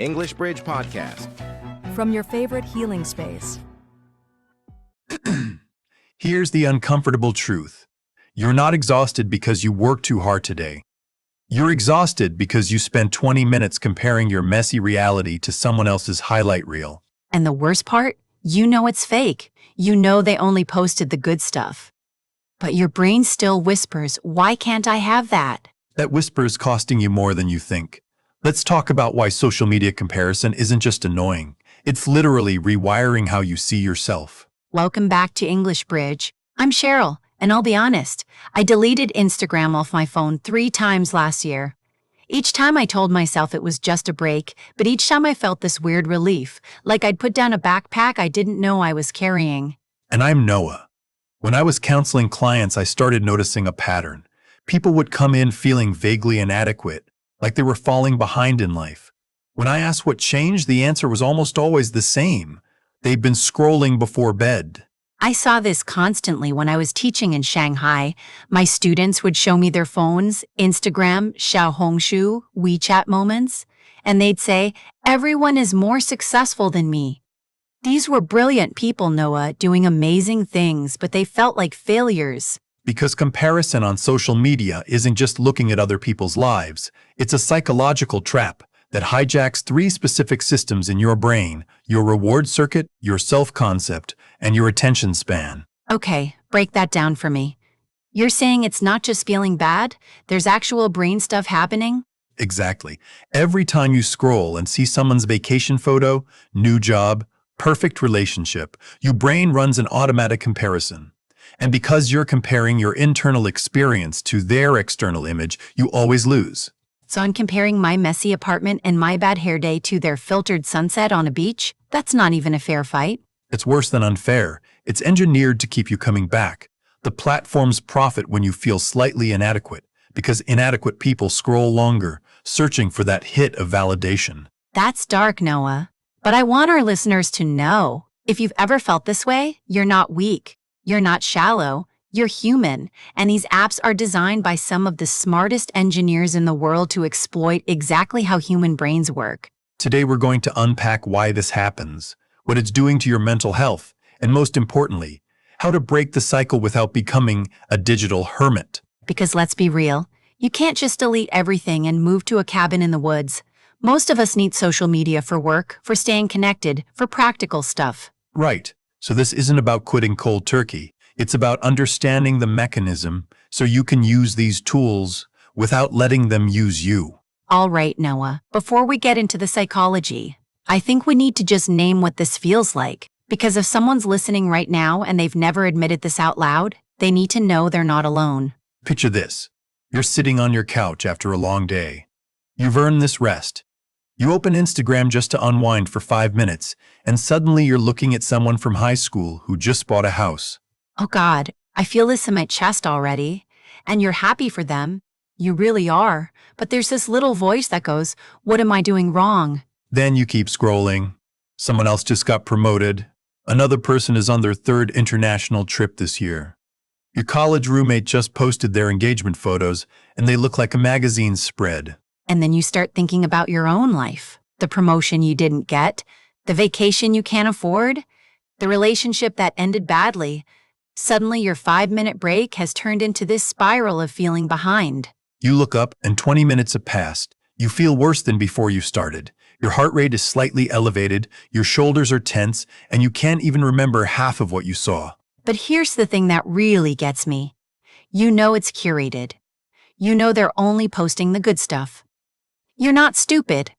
English Bridge Podcast. From your favorite healing space. Here's the uncomfortable truth. You're not exhausted because you worked too hard today. You're exhausted because you spent 20 minutes comparing your messy reality to someone else's highlight reel. And the worst part? You know it's fake. You know they only posted the good stuff. But your brain still whispers, why can't I have that? That whisper is costing you more than you think. Let's talk about why social media comparison isn't just annoying. It's literally rewiring how you see yourself. Welcome back to English Bridge. I'm Cheryl, and I'll be honest, I deleted Instagram off my phone 3 times last year. Each time I told myself it was just a break, but each time I felt this weird relief, like I'd put down a backpack I didn't know I was carrying. And I'm Noah. When I was counseling clients, I started noticing a pattern. People would come in feeling vaguely inadequate, like they were falling behind in life. When I asked what changed, the answer was almost always the same. They'd been scrolling before bed. I saw this constantly when I was teaching in Shanghai. My students would show me their phones, Instagram, Xiaohongshu, WeChat moments, and they'd say, everyone is more successful than me. These were brilliant people, Noah, doing amazing things, but they felt like failures. Because comparison on social media isn't just looking at other people's lives, it's a psychological trap that hijacks 3 specific systems in your brain: your reward circuit, your self-concept, and your attention span. Okay, break that down for me. You're saying it's not just feeling bad? There's actual brain stuff happening? Exactly. Every time you scroll and see someone's vacation photo, new job, perfect relationship, your brain runs an automatic comparison. And because you're comparing your internal experience to their external image, you always lose. So I'm comparing my messy apartment and my bad hair day to their filtered sunset on a beach? That's not even a fair fight. It's worse than unfair. It's engineered to keep you coming back. The platforms profit when you feel slightly inadequate, because inadequate people scroll longer, searching for that hit of validation. That's dark, Noah. But I want our listeners to know, if you've ever felt this way, you're not weak. You're not shallow, you're human, and these apps are designed by some of the smartest engineers in the world to exploit exactly how human brains work. Today we're going to unpack why this happens, what it's doing to your mental health, and most importantly, how to break the cycle without becoming a digital hermit. Because let's be real, you can't just delete everything and move to a cabin in the woods. Most of us need social media for work, for staying connected, for practical stuff. Right. So this isn't about quitting cold turkey. It's about understanding the mechanism so you can use these tools without letting them use you. All right, Noah, before we get into the psychology, I think we need to just name what this feels like. Because if someone's listening right now and they've never admitted this out loud, they need to know they're not alone. Picture this. You're sitting on your couch after a long day. You've earned this rest. You open Instagram just to unwind for 5 minutes, and suddenly you're looking at someone from high school who just bought a house. Oh God, I feel this in my chest already. And you're happy for them. You really are. But there's this little voice that goes, what am I doing wrong? Then you keep scrolling. Someone else just got promoted. Another person is on their 3rd international trip this year. Your college roommate just posted their engagement photos, and they look like a magazine spread. And then you start thinking about your own life, the promotion you didn't get, the vacation you can't afford, the relationship that ended badly. Suddenly your 5-minute break has turned into this spiral of feeling behind. You look up and 20 minutes have passed. You feel worse than before you started. Your heart rate is slightly elevated, your shoulders are tense, and you can't even remember half of what you saw. But here's the thing that really gets me. You know it's curated. You know they're only posting the good stuff. You're not stupid.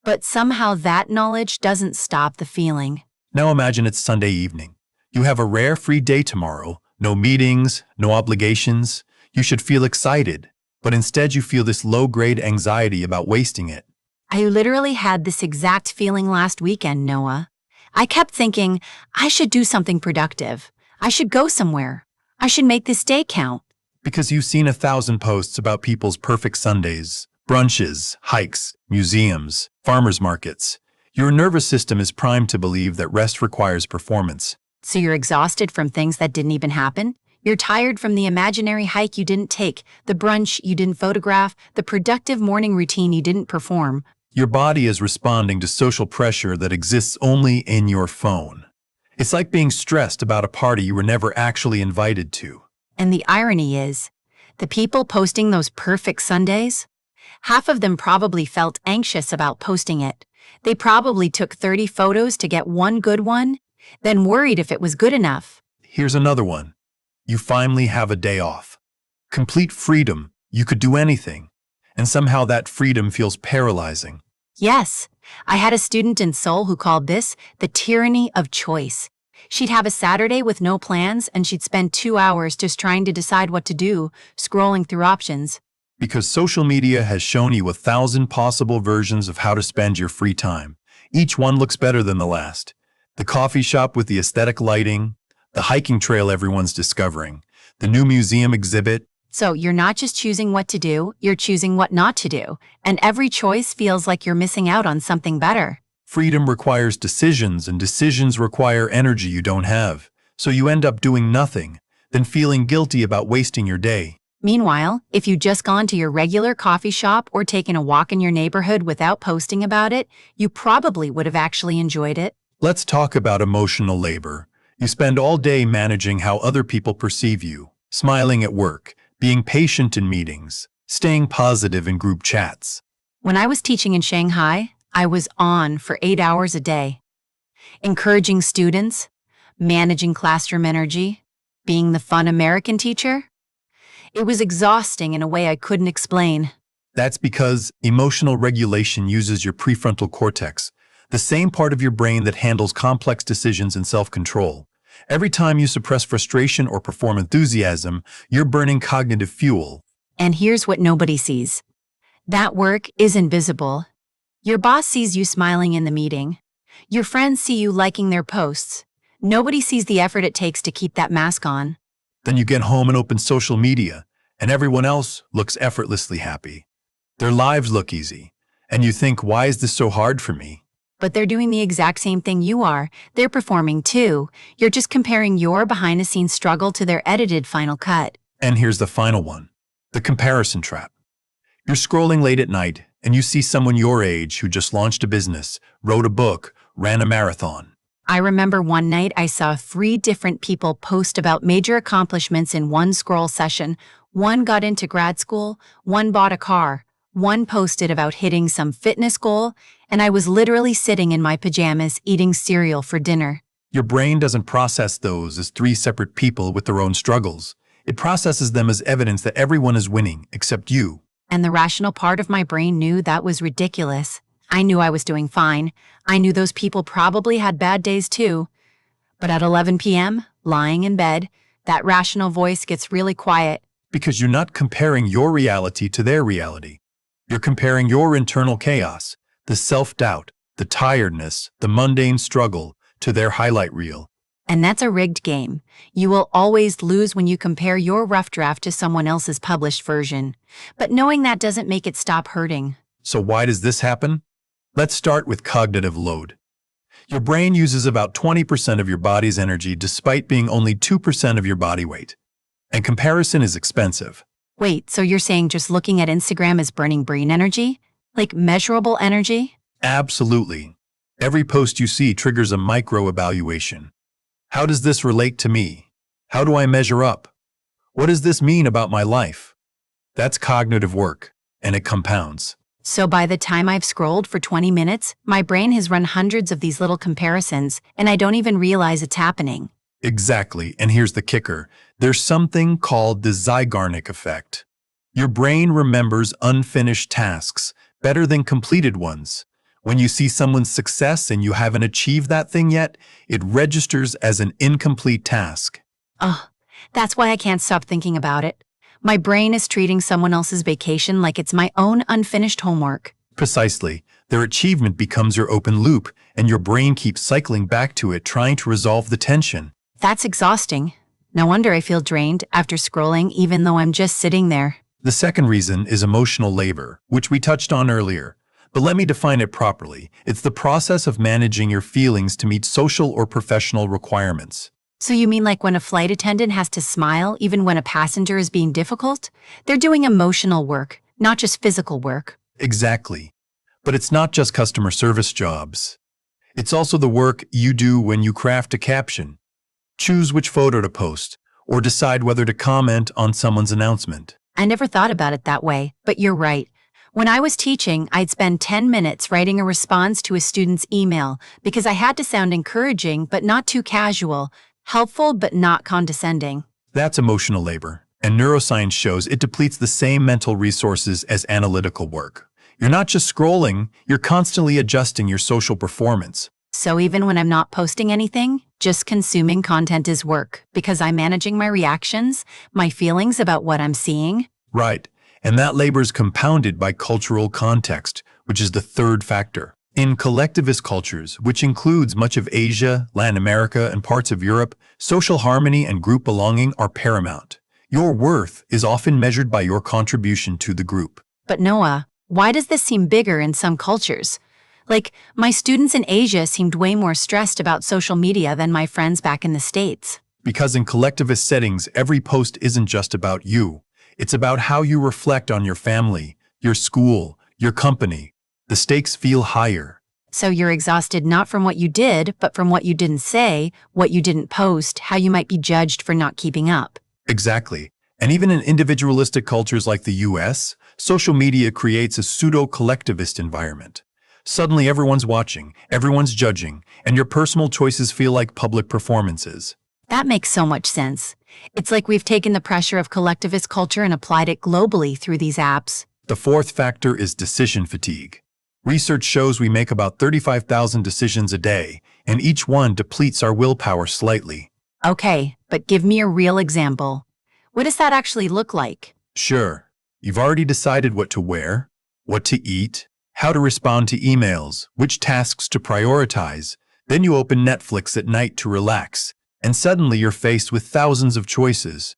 But somehow that knowledge doesn't stop the feeling. Now imagine it's Sunday evening. You have a rare free day tomorrow. No meetings, no obligations. You should feel excited, but instead you feel this low-grade anxiety about wasting it. I literally had this exact feeling last weekend, Noah. I kept thinking, I should do something productive. I should go somewhere. I should make this day count. Because you've seen 1,000 posts about people's perfect Sundays. Brunches, hikes, museums, farmers markets. Your nervous system is primed to believe that rest requires performance. So you're exhausted from things that didn't even happen? You're tired from the imaginary hike you didn't take, the brunch you didn't photograph, the productive morning routine you didn't perform. Your body is responding to social pressure that exists only in your phone. It's like being stressed about a party you were never actually invited to. And the irony is, the people posting those perfect Sundays, half of them probably felt anxious about posting it. They probably took 30 photos to get one good one, then worried if it was good enough. Here's another one. You finally have a day off. Complete freedom. You could do anything. And somehow that freedom feels paralyzing. Yes, I had a student in Seoul who called this the tyranny of choice. She'd have a Saturday with no plans and she'd spend 2 hours just trying to decide what to do, scrolling through options. Because social media has shown you 1,000 possible versions of how to spend your free time. Each one looks better than the last. The coffee shop with the aesthetic lighting, the hiking trail everyone's discovering, the new museum exhibit. So you're not just choosing what to do, you're choosing what not to do. And every choice feels like you're missing out on something better. Freedom requires decisions, and decisions require energy you don't have. So you end up doing nothing, then feeling guilty about wasting your day. Meanwhile, if you'd just gone to your regular coffee shop or taken a walk in your neighborhood without posting about it, you probably would have actually enjoyed it. Let's talk about emotional labor. You spend all day managing how other people perceive you, smiling at work, being patient in meetings, staying positive in group chats. When I was teaching in Shanghai, I was on for 8 hours a day, encouraging students, managing classroom energy, being the fun American teacher. It was exhausting in a way I couldn't explain. That's because emotional regulation uses your prefrontal cortex, the same part of your brain that handles complex decisions and self-control. Every time you suppress frustration or perform enthusiasm, you're burning cognitive fuel. And here's what nobody sees. That work is invisible. Your boss sees you smiling in the meeting. Your friends see you liking their posts. Nobody sees the effort it takes to keep that mask on. Then you get home and open social media, and everyone else looks effortlessly happy. Their lives look easy, and you think, why is this so hard for me? But they're doing the exact same thing you are. They're performing too. You're just comparing your behind-the-scenes struggle to their edited final cut. And here's the final one, the comparison trap. You're scrolling late at night, and you see someone your age who just launched a business, wrote a book, ran a marathon. I remember one night I saw 3 different people post about major accomplishments in one scroll session. One got into grad school, one bought a car, one posted about hitting some fitness goal, and I was literally sitting in my pajamas eating cereal for dinner. Your brain doesn't process those as 3 separate people with their own struggles. It processes them as evidence that everyone is winning except you. And the rational part of my brain knew that was ridiculous. I knew I was doing fine. I knew those people probably had bad days too. But at 11 p.m., lying in bed, that rational voice gets really quiet. Because you're not comparing your reality to their reality. You're comparing your internal chaos, the self-doubt, the tiredness, the mundane struggle, to their highlight reel. And that's a rigged game. You will always lose when you compare your rough draft to someone else's published version. But knowing that doesn't make it stop hurting. So why does this happen? Let's start with cognitive load. Your brain uses about 20% of your body's energy despite being only 2% of your body weight. And comparison is expensive. Wait, so you're saying just looking at Instagram is burning brain energy? Like measurable energy? Absolutely. Every post you see triggers a micro-evaluation. How does this relate to me? How do I measure up? What does this mean about my life? That's cognitive work, and it compounds. So by the time I've scrolled for 20 minutes, my brain has run hundreds of these little comparisons, and I don't even realize it's happening. Exactly, and here's the kicker. There's something called the Zeigarnik effect. Your brain remembers unfinished tasks better than completed ones. When you see someone's success and you haven't achieved that thing yet, it registers as an incomplete task. Oh, that's why I can't stop thinking about it. My brain is treating someone else's vacation like it's my own unfinished homework. Precisely. Their achievement becomes your open loop, and your brain keeps cycling back to it, trying to resolve the tension. That's exhausting. No wonder I feel drained after scrolling even though I'm just sitting there. The second reason is emotional labor, which we touched on earlier. But let me define it properly. It's the process of managing your feelings to meet social or professional requirements. So you mean like when a flight attendant has to smile even when a passenger is being difficult? They're doing emotional work, not just physical work. Exactly. But it's not just customer service jobs. It's also the work you do when you craft a caption, choose which photo to post, or decide whether to comment on someone's announcement. I never thought about it that way, but you're right. When I was teaching, I'd spend 10 minutes writing a response to a student's email because I had to sound encouraging but not too casual, helpful but not condescending. That's emotional labor, and neuroscience shows it depletes the same mental resources as analytical work. You're not just scrolling, you're constantly adjusting your social performance. So even when I'm not posting anything, just consuming content is work because I'm managing my reactions, my feelings about what I'm seeing. Right, and that labor is compounded by cultural context, which is the third factor. In collectivist cultures, which includes much of Asia, Latin America, and parts of Europe, social harmony and group belonging are paramount. Your worth is often measured by your contribution to the group. But Noah, why does this seem bigger in some cultures? Like, my students in Asia seemed way more stressed about social media than my friends back in the States. Because in collectivist settings, every post isn't just about you. It's about how you reflect on your family, your school, your company. The stakes feel higher. So you're exhausted not from what you did, but from what you didn't say, what you didn't post, how you might be judged for not keeping up. Exactly. And even in individualistic cultures like the US, social media creates a pseudo-collectivist environment. Suddenly everyone's watching, everyone's judging, and your personal choices feel like public performances. That makes so much sense. It's like we've taken the pressure of collectivist culture and applied it globally through these apps. The fourth factor is decision fatigue. Research shows we make about 35,000 decisions a day, and each one depletes our willpower slightly. Okay, but give me a real example. What does that actually look like? Sure, you've already decided what to wear, what to eat, how to respond to emails, which tasks to prioritize. Then you open Netflix at night to relax, and suddenly you're faced with thousands of choices.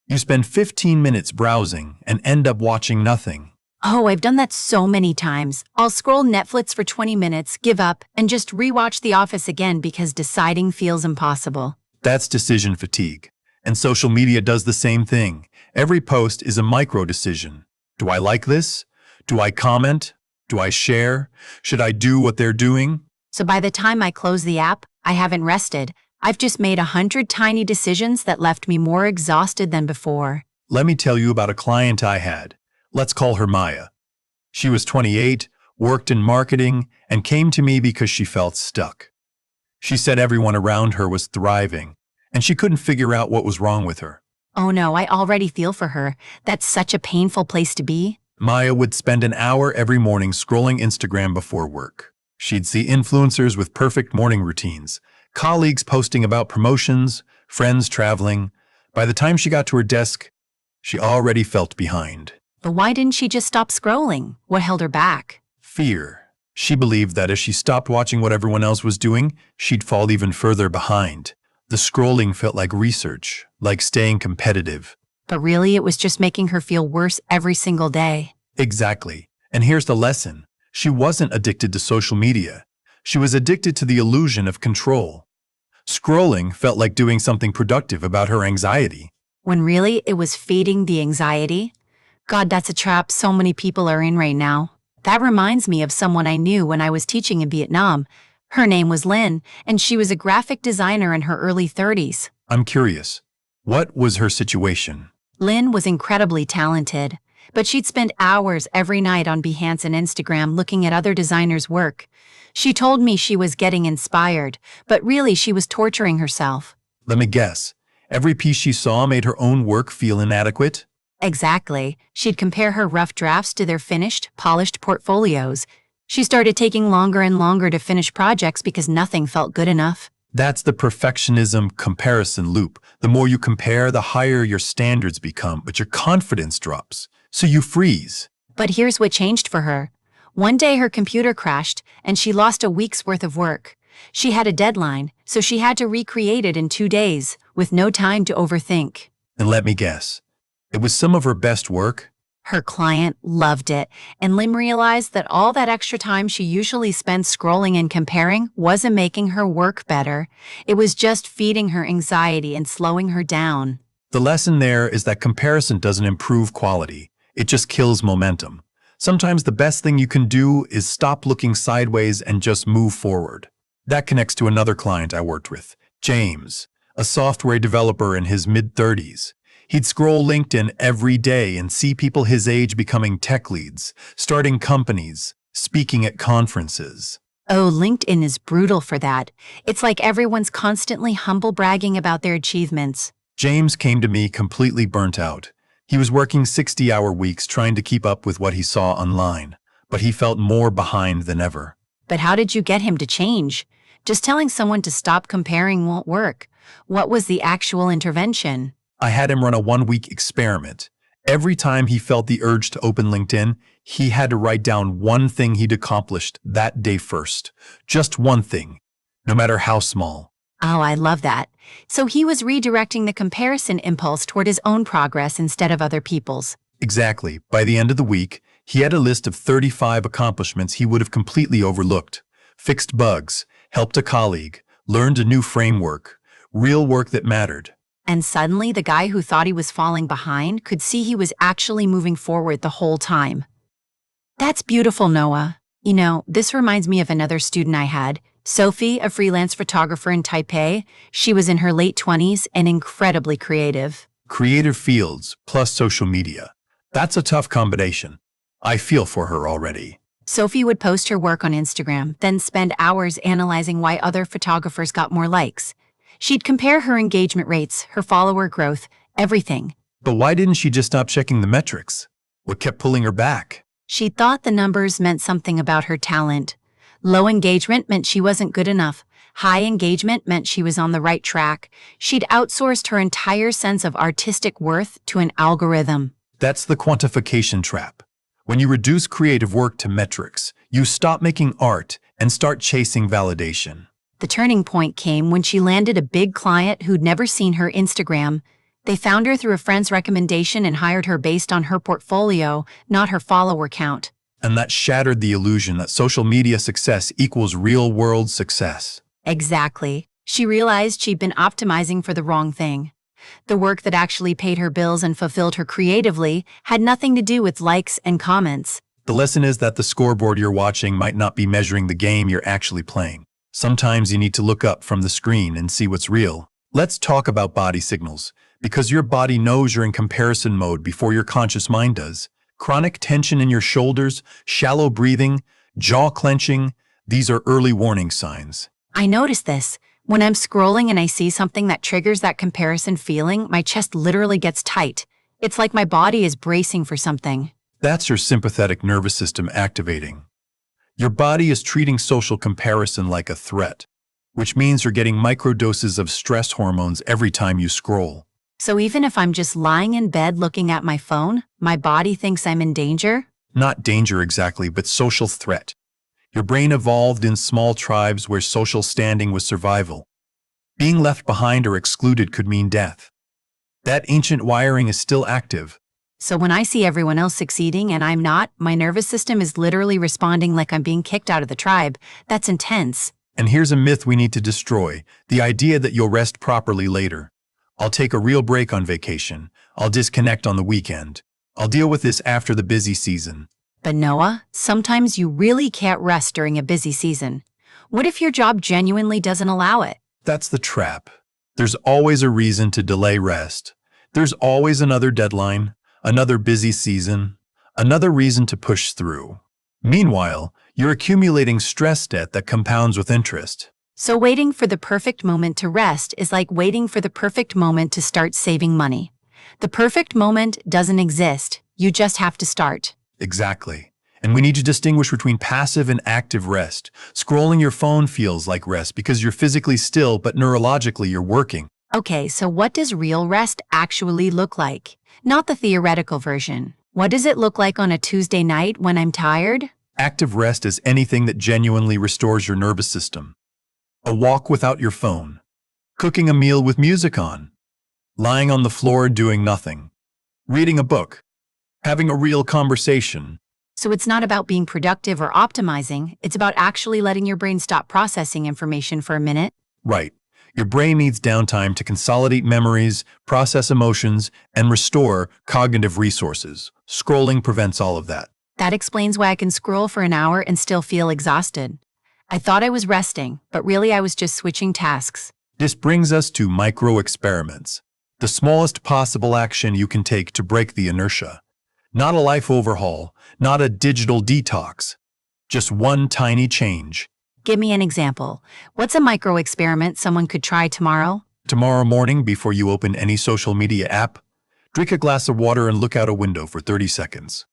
You spend 15 minutes browsing and end up watching nothing. Oh, I've done that so many times. I'll scroll Netflix for 20 minutes, give up, and just rewatch The Office again because deciding feels impossible. That's decision fatigue. And social media does the same thing. Every post is a micro-decision. Do I like this? Do I comment? Do I share? Should I do what they're doing? So by the time I close the app, I haven't rested. I've just made 100 tiny decisions that left me more exhausted than before. Let me tell you about a client I had. Let's call her Maya. She was 28, worked in marketing, and came to me because she felt stuck. She said everyone around her was thriving, and she couldn't figure out what was wrong with her. Oh no, I already feel for her. That's such a painful place to be. Maya would spend an hour every morning scrolling Instagram before work. She'd see influencers with perfect morning routines, colleagues posting about promotions, friends traveling. By the time she got to her desk, she already felt behind. But why didn't she just stop scrolling? What held her back? Fear. She believed that if she stopped watching what everyone else was doing, she'd fall even further behind. The scrolling felt like research, like staying competitive. But really, it was just making her feel worse every single day. Exactly. And here's the lesson. She wasn't addicted to social media. She was addicted to the illusion of control. Scrolling felt like doing something productive about her anxiety. When really, it was feeding the anxiety. God, that's a trap so many people are in right now. That reminds me of someone I knew when I was teaching in Vietnam. Her name was Lynn, and she was a graphic designer in her early 30s. I'm curious. What was her situation? Lynn was incredibly talented, but she'd spend hours every night on Behance and Instagram looking at other designers' work. She told me she was getting inspired, but really she was torturing herself. Let me guess. Every piece she saw made her own work feel inadequate? Exactly. She'd compare her rough drafts to their finished, polished portfolios. She started taking longer and longer to finish projects because nothing felt good enough. That's the perfectionism comparison loop. The more you compare, the higher your standards become, but your confidence drops. So you freeze. But here's what changed for her. One day her computer crashed, and she lost a week's worth of work. She had a deadline, so she had to recreate it in 2 days, with no time to overthink. And let me guess. It was some of her best work? Her client loved it, and Lim realized that all that extra time she usually spent scrolling and comparing wasn't making her work better. It was just feeding her anxiety and slowing her down. The lesson there is that comparison doesn't improve quality. It just kills momentum. Sometimes the best thing you can do is stop looking sideways and just move forward. That connects to another client I worked with, James, a software developer in his mid-30s. He'd scroll LinkedIn every day and see people his age becoming tech leads, starting companies, speaking at conferences. Oh, LinkedIn is brutal for that. It's like everyone's constantly humble bragging about their achievements. James came to me completely burnt out. He was working 60-hour weeks trying to keep up with what he saw online, but he felt more behind than ever. But how did you get him to change? Just telling someone to stop comparing won't work. What was the actual intervention? I had him run a 1-week experiment. Every time he felt the urge to open LinkedIn, he had to write down one thing he'd accomplished that day first. Just one thing, no matter how small. Oh, I love that. So he was redirecting the comparison impulse toward his own progress instead of other people's. Exactly. By the end of the week, he had a list of 35 accomplishments he would have completely overlooked. Fixed bugs, helped a colleague, learned a new framework, real work that mattered. And suddenly, the guy who thought he was falling behind could see he was actually moving forward the whole time. That's beautiful, Noah. You know, this reminds me of another student I had, Sophie, a freelance photographer in Taipei. She was in her late 20s and incredibly creative. Creative fields plus social media. That's a tough combination. I feel for her already. Sophie would post her work on Instagram, then spend hours analyzing why other photographers got more likes. She'd compare her engagement rates, her follower growth, everything. But why didn't she just stop checking the metrics? What kept pulling her back? She thought the numbers meant something about her talent. Low engagement meant she wasn't good enough. High engagement meant she was on the right track. She'd outsourced her entire sense of artistic worth to an algorithm. That's the quantification trap. When you reduce creative work to metrics, you stop making art and start chasing validation. The turning point came when she landed a big client who'd never seen her Instagram. They found her through a friend's recommendation and hired her based on her portfolio, not her follower count. And that shattered the illusion that social media success equals real-world success. Exactly. She realized she'd been optimizing for the wrong thing. The work that actually paid her bills and fulfilled her creatively had nothing to do with likes and comments. The lesson is that the scoreboard you're watching might not be measuring the game you're actually playing. Sometimes you need to look up from the screen and see what's real. Let's talk about body signals, because your body knows you're in comparison mode before your conscious mind does. Chronic tension in your shoulders, shallow breathing, jaw clenching, these are early warning signs. I notice this. When I'm scrolling and I see something that triggers that comparison feeling, my chest literally gets tight. It's like my body is bracing for something. That's your sympathetic nervous system activating. Your body is treating social comparison like a threat, which means you're getting microdoses of stress hormones every time you scroll. So even if I'm just lying in bed looking at my phone, my body thinks I'm in danger? Not danger exactly, but social threat. Your brain evolved in small tribes where social standing was survival. Being left behind or excluded could mean death. That ancient wiring is still active. So when I see everyone else succeeding and I'm not, my nervous system is literally responding like I'm being kicked out of the tribe. That's intense. And here's a myth we need to destroy, the idea that you'll rest properly later. I'll take a real break on vacation. I'll disconnect on the weekend. I'll deal with this after the busy season. But Noah, sometimes you really can't rest during a busy season. What if your job genuinely doesn't allow it? That's the trap. There's always a reason to delay rest. There's always another deadline, another busy season, another reason to push through. Meanwhile, you're accumulating stress debt that compounds with interest. So waiting for the perfect moment to rest is like waiting for the perfect moment to start saving money. The perfect moment doesn't exist. You just have to start. Exactly. And we need to distinguish between passive and active rest. Scrolling your phone feels like rest because you're physically still, but neurologically you're working. Okay, so what does real rest actually look like? Not the theoretical version. What does it look like on a Tuesday night when I'm tired? Active rest is anything that genuinely restores your nervous system. A walk without your phone. Cooking a meal with music on. Lying on the floor doing nothing. Reading a book. Having a real conversation. So it's not about being productive or optimizing. It's about actually letting your brain stop processing information for a minute. Right. Your brain needs downtime to consolidate memories, process emotions, and restore cognitive resources. Scrolling prevents all of that. That explains why I can scroll for an hour and still feel exhausted. I thought I was resting, but really I was just switching tasks. This brings us to micro experiments, the smallest possible action you can take to break the inertia. Not a life overhaul, not a digital detox, just one tiny change. Give me an example. What's a micro experiment someone could try tomorrow? Tomorrow morning, before you open any social media app, drink a glass of water and look out a window for 30 seconds.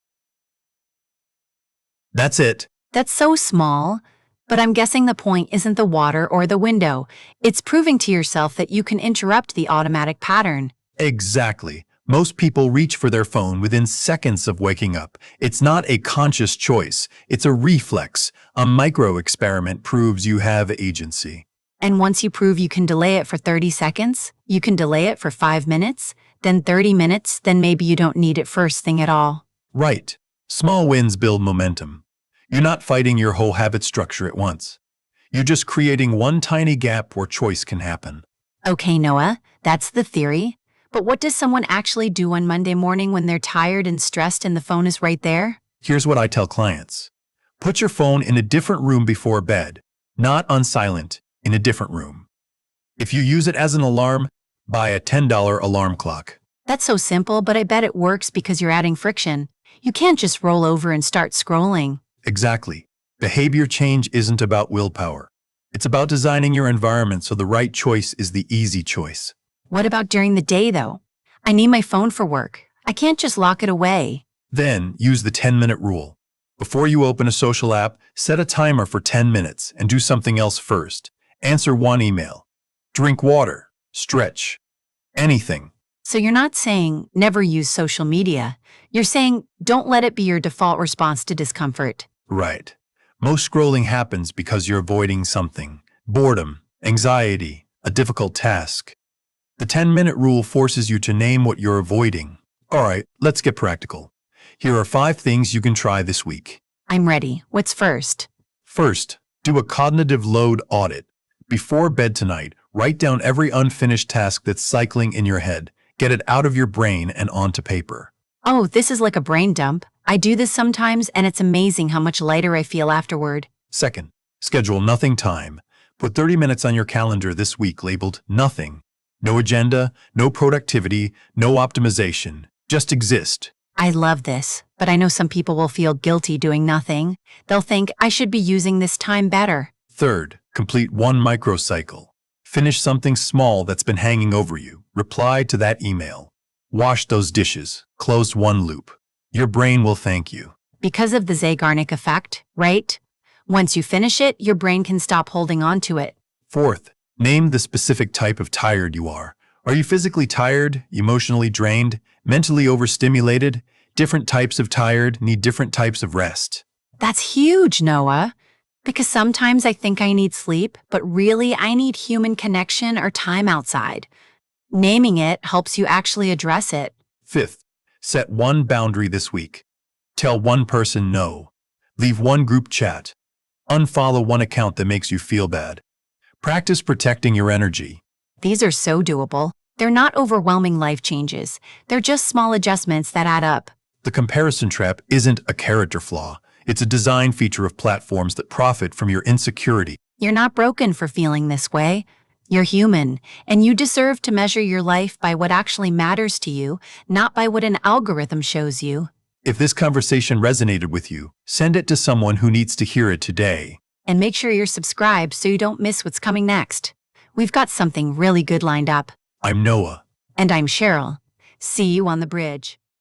That's it. That's so small, but I'm guessing the point isn't the water or the window. It's proving to yourself that you can interrupt the automatic pattern. Exactly. Most people reach for their phone within seconds of waking up. It's not a conscious choice. It's a reflex. A micro experiment proves you have agency. And once you prove you can delay it for 30 seconds, you can delay it for 5 minutes, then 30 minutes, then maybe you don't need it first thing at all. Right. Small wins build momentum. You're not fighting your whole habit structure at once. You're just creating one tiny gap where choice can happen. Okay, Noah, that's the theory. But what does someone actually do on Monday morning when they're tired and stressed and the phone is right there? Here's what I tell clients. Put your phone in a different room before bed, not on silent, in a different room. If you use it as an alarm, buy a $10 alarm clock. That's so simple, but I bet it works because you're adding friction. You can't just roll over and start scrolling. Exactly. Behavior change isn't about willpower. It's about designing your environment so the right choice is the easy choice. What about during the day, though? I need my phone for work. I can't just lock it away. Then use the 10-minute rule. Before you open a social app, set a timer for 10 minutes and do something else first. Answer one email. Drink water. Stretch. Anything. So you're not saying never use social media. You're saying don't let it be your default response to discomfort. Right. Most scrolling happens because you're avoiding something. Boredom, anxiety, a difficult task. The 10-minute rule forces you to name what you're avoiding. All right, let's get practical. Here are 5 things you can try this week. I'm ready. What's first? First, do a cognitive load audit. Before bed tonight, write down every unfinished task that's cycling in your head. Get it out of your brain and onto paper. Oh, this is like a brain dump. I do this sometimes, and it's amazing how much lighter I feel afterward. Second, schedule nothing time. Put 30 minutes on your calendar this week labeled nothing. No agenda, no productivity, no optimization. Just exist. I love this, but I know some people will feel guilty doing nothing. They'll think I should be using this time better. Third, complete one microcycle. Finish something small that's been hanging over you. Reply to that email. Wash those dishes. Close one loop. Your brain will thank you. Because of the Zeigarnik effect, right? Once you finish it, your brain can stop holding on to it. Fourth, name the specific type of tired you are. Are you physically tired, emotionally drained, mentally overstimulated? Different types of tired need different types of rest. That's huge, Noah. Because sometimes I think I need sleep, but really I need human connection or time outside. Naming it helps you actually address it. Fifth, set one boundary this week. Tell one person no. Leave one group chat. Unfollow one account that makes you feel bad. Practice protecting your energy. These are so doable. They're not overwhelming life changes. They're just small adjustments that add up. The comparison trap isn't a character flaw. It's a design feature of platforms that profit from your insecurity. You're not broken for feeling this way. You're human, and you deserve to measure your life by what actually matters to you, not by what an algorithm shows you. If this conversation resonated with you, send it to someone who needs to hear it today. And make sure you're subscribed so you don't miss what's coming next. We've got something really good lined up. I'm Noah. And I'm Cheryl. See you on the bridge.